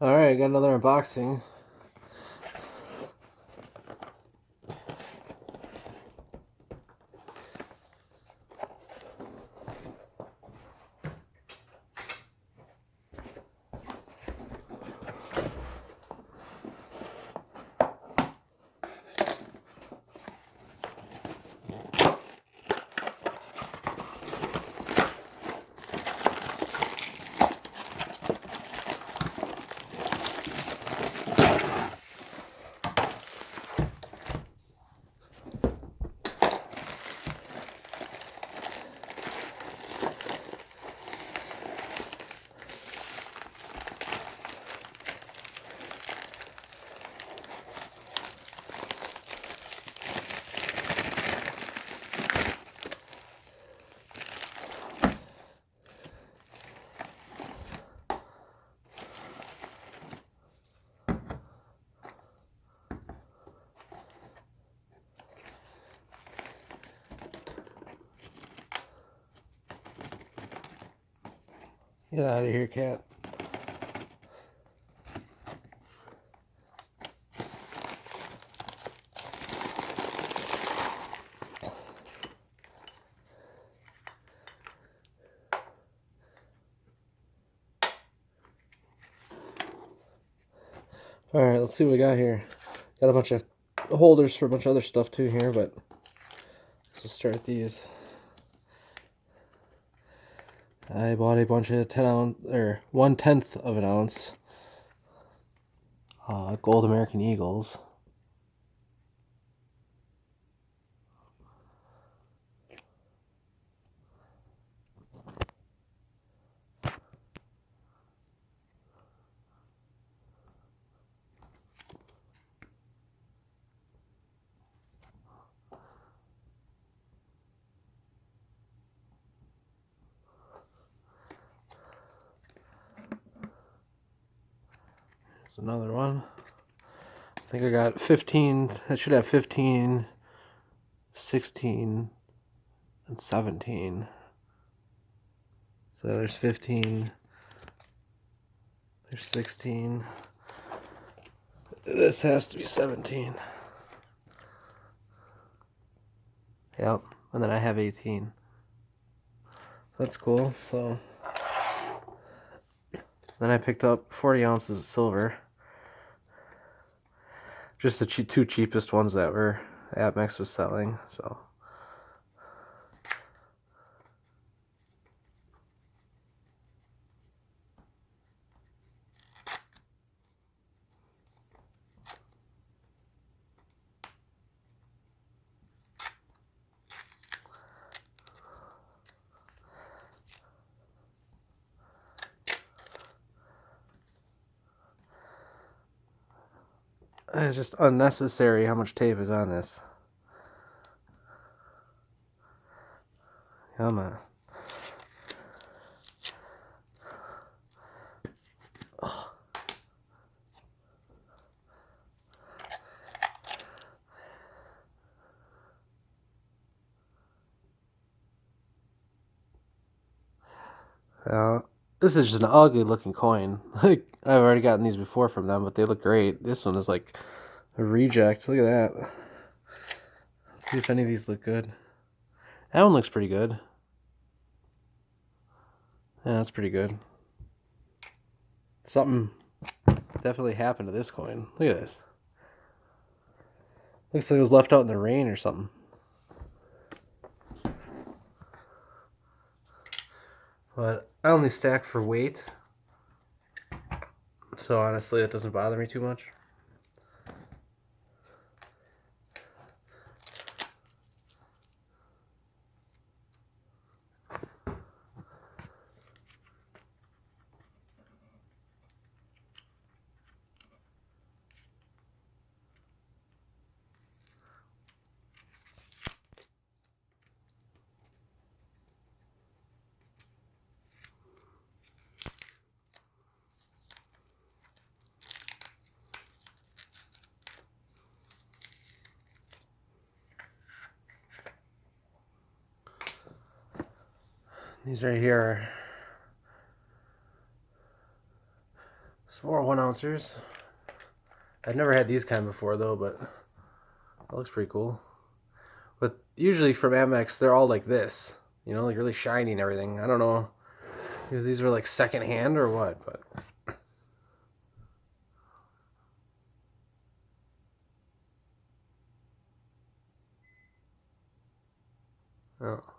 Alright, got another unboxing. Get out of here, cat. Alright, let's see what we got here. Got a bunch of holders for a bunch of other stuff too here, but let's start with these. I bought a bunch of 10-ounce or 1/10 of an ounce gold American Eagles. There's another one. I think I got 15. I should have 15, 16, and 17. So there's 15. There's 16. This has to be 17. Yep. And then I have 18. That's cool. So then I picked up 40 ounces of silver. Just the two cheapest ones that were APMEX was selling. So it's just unnecessary how much tape is on this. Come on. This is just an ugly looking coin. Like, I've already gotten these before from them, but they look great. This one is like a reject. Look at that. Let's see if any of these look good. That one looks pretty good. Yeah, that's pretty good. Something definitely happened to this coin. Look at this. Looks like it was left out in the rain or something. But I only stack for weight. So honestly, it doesn't bother me too much. These right here are More 1-ouncers. I've never had these kind before though, but that looks pretty cool. But usually from Amex, they're all like this, you know, like really shiny and everything. I don't know if these were like second hand or what, but. Oh.